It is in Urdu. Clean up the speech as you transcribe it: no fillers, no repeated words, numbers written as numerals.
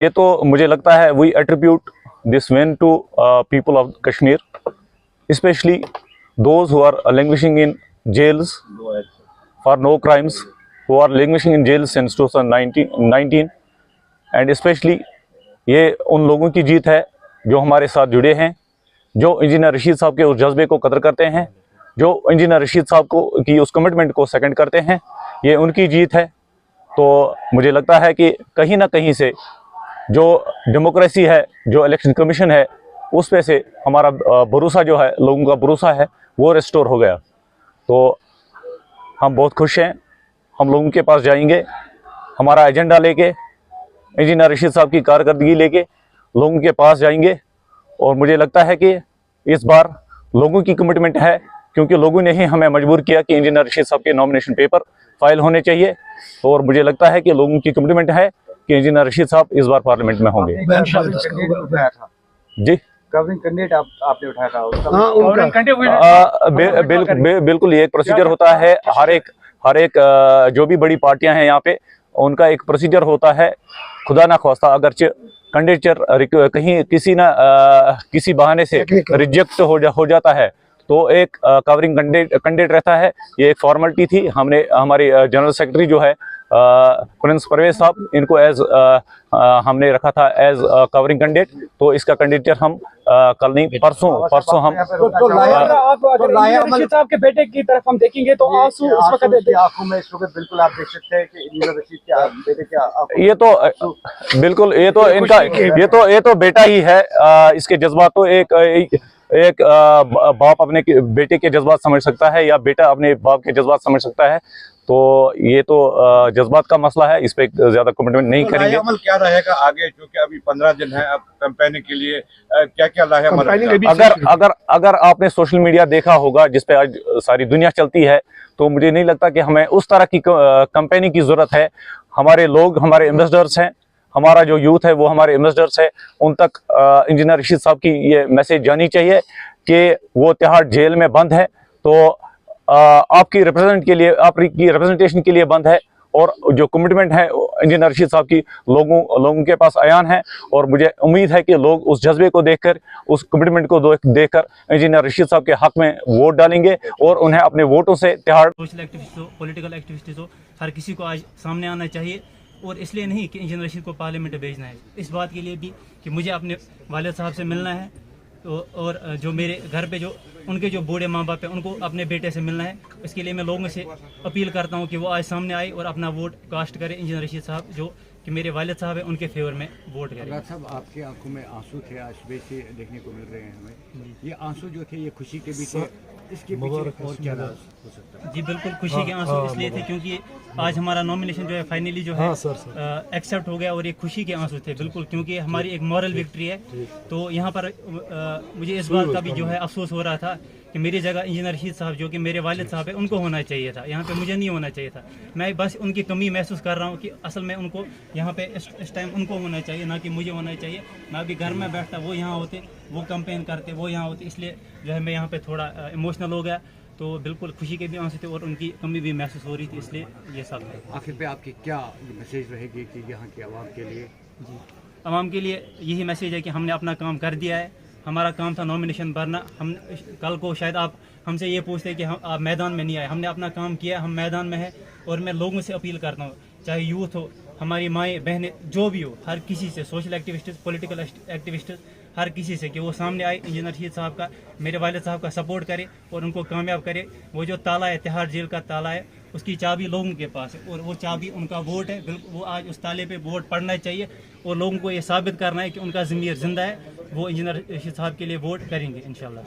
یہ تو مجھے لگتا ہے we attribute this win to people of Kashmir, especially those who are languishing in jails for no crimes, who are languishing in jails since 2019, and especially یہ ان لوگوں کی جیت ہے جو ہمارے ساتھ جڑے ہیں، جو انجینئر رشید صاحب کے اس جذبے کو قدر کرتے ہیں، جو انجینئر رشید صاحب کو کی اس کمٹمنٹ کو سیکنڈ کرتے ہیں، یہ ان کی جیت ہے۔ تو مجھے لگتا ہے کہ کہیں نہ کہیں سے جو ڈیموکریسی ہے، جو الیکشن کمیشن ہے، اس پہ سے ہمارا بھروسہ جو ہے، لوگوں کا بھروسہ ہے، وہ ریسٹور ہو گیا۔ تو ہم بہت خوش ہیں، ہم لوگوں کے پاس جائیں گے ہمارا ایجنڈا لے کے، انجینئر رشید صاحب کی کارکردگی لے کے لوگوں کے پاس جائیں گے، اور مجھے لگتا ہے کہ اس بار لوگوں کی کمٹمنٹ ہے، کیونکہ لوگوں نے ہی ہمیں مجبور کیا کہ انجینئر رشید صاحب کے نامنیشن پیپر فائل ہونے چاہیے، اور مجھے لگتا ہے کہ لوگوں کی کمٹمنٹ ہے کہ انجینئر رشید صاحب اس بار پارلیمنٹ میں ہوں گے۔ جی بالکل، یہ ایک پروسیجر ہوتا ہے، ہر ایک جو بھی بڑی پارٹیاں ہیں یہاں پہ، ان کا ایک پروسیجر ہوتا ہے۔ خدا نہ خواستہ اگرچہ کنڈیڈیچر کہیں کسی بہانے سے ریجیکٹ ہو جاتا ہے تو ایک کورنگ کینڈیڈیٹ رہتا ہے، یہ ایک فارملٹی تھی۔ ہماری جنرل سیکرٹری جو ہے پرنس پرویز صاحب، ان کو ہم نے رکھا تھا ایز کورنگ کینڈیڈیٹ، تو اس کا کینڈیڈیٹ ہم کل نہیں پرسوں ہم رشید صاحب کے بیٹے کی طرف ہم دیکھیں گے تو آنسو اس وقت آنکھوں میں اس وقت بالکل آپ دیکھ سکتے ہیں کہ انجینئر رشید کے بیٹے کے یہ تو بالکل یہ تو بیٹا ہی ہے۔ اس کے جذبات تو ایک باپ اپنے بیٹے کے جذبات سمجھ سکتا ہے، یا بیٹا اپنے باپ کے جذبات سمجھ سکتا ہے، تو یہ تو جذبات کا مسئلہ ہے، اس پہ زیادہ کمنٹ نہیں کریں گے۔ عمل کیا رہے گا آگے، کیونکہ ابھی 15 دن ہے اب کمپیننگ کے لیے، کیا لاہے عمل؟ اگر آپ نے سوشل میڈیا دیکھا ہوگا جس پہ آج ساری دنیا چلتی ہے، تو مجھے نہیں لگتا کہ ہمیں اس طرح کی کمپیننگ کی ضرورت ہے۔ ہمارے لوگ ہمارے ایمبیسڈرز ہیں، ہمارا جو یوتھ ہے وہ ہمارے ایمبیسڈرز ہے، ان تک انجینئر رشید صاحب کی یہ میسیج جانی چاہیے کہ وہ تہاڑ جیل میں بند ہے، تو آپ کی ریپرزنٹیشن کے لیے بند ہے، اور جو کمٹمنٹ ہے انجینئر رشید صاحب کی لوگوں کے پاس عیان ہے، اور مجھے امید ہے کہ لوگ اس جذبے کو دیکھ کر، اس کمٹمنٹ کو دیکھ کر انجینئر رشید صاحب کے حق میں ووٹ ڈالیں گے، اور انہیں اپنے ووٹوں سے تہاڑ سوشل ایکٹیوسٹ ہو، پولیٹیکل ایکٹیوسٹ ہو، ہر کسی کو آج سامنے آنا چاہیے، اور اس لیے نہیں کہ انجینئر رشید کو پارلیمنٹ بھیجنا ہے، اس بات کے لیے بھی کہ مجھے اپنے والد صاحب سے ملنا ہے، اور جو میرے گھر پہ جو ان کے جو بوڑھے ماں باپ ہیں ان کو اپنے بیٹے سے ملنا ہے۔ اس کے لیے میں لوگوں سے اپیل کرتا ہوں کہ وہ آج سامنے آئے اور اپنا ووٹ کاسٹ کرے انجینئر رشید صاحب، جو کہ میرے والد صاحب ہیں، ان کے فیور میں ووٹ کریں۔ صاحب، آپ کے آنکھوں میں آنسو تھے، آج صبح سے دیکھنے کو مل رہے ہیں ہمیں، یہ آنسو جو تھے یہ خوشی کے بھی تھے، اس کے پیچھے اور کیا راز ہو سکتا ہے؟ جی بالکل، خوشی کے آنسو اس لیے تھے کیونکہ آج ہمارا نامنیشن جو ہے فائنلی جو ہے ایکسیپٹ ہو گیا، اور یہ خوشی کے آنسو تھے بالکل، کیونکہ ہماری ایک مورل وکٹری ہے۔ تو یہاں پر مجھے اس بات کا بھی جو ہے افسوس ہو رہا تھا کہ میری جگہ انجینئر رشید صاحب جو کہ میرے والد صاحب ہیں ان کو ہونا چاہیے تھا، یہاں پہ مجھے نہیں ہونا چاہیے تھا۔ میں بس ان کی کمی محسوس کر رہا ہوں کہ اصل میں ان کو یہاں پہ اس ٹائم ان کو ہونا چاہیے، نہ کہ مجھے ہونا چاہیے۔ میں ابھی گھر میں بیٹھتا، وہ یہاں ہوتے، وہ کمپین کرتے، وہ یہاں ہوتے، اس لیے جو ہے میں یہاں پہ تھوڑا ایموشنل ہو گیا۔ تو بالکل خوشی کے بھی آنسو تھے، اور ان کی کمی بھی محسوس ہو رہی تھی، اس لیے یہ سب ہے۔ آخر پہ آپ کی کیا میسیج رہے گی کہ یہاں کے عوام کے لیے؟ جی، عوام کے لیے یہی میسیج ہے کہ ہم نے اپنا کام کر دیا ہے، ہمارا کام تھا نامنیشن بھرنا۔ ہم کل کو شاید آپ ہم سے یہ پوچھتے کہ آپ میدان میں نہیں آئے، ہم نے اپنا کام کیا، ہم میدان میں ہیں، اور میں لوگوں سے اپیل کرتا ہوں، چاہے یوتھ ہو، ہماری مائیں بہنیں، جو بھی ہو، ہر کسی سے، سوشل ایکٹیوسٹس، پولیٹیکل ایکٹیوسٹس، ہر کسی سے کہ وہ سامنے آئے، انجینئر رشید صاحب کا، میرے والد صاحب کا سپورٹ کرے اور ان کو کامیاب کرے۔ وہ جو تالا ہے، تہاڑ جیل کا تالا ہے، اس کی چابی لوگوں کے پاس ہے، اور وہ چابی ان کا ووٹ ہے۔ بالکل وہ آج اس تالے پہ ووٹ پڑنا چاہیے، اور لوگوں کو یہ ثابت کرنا ہے کہ ان کا ضمیر زندہ ہے، وہ انجینئر رشید صاحب کے لیے ووٹ کریں گے انشاءاللہ۔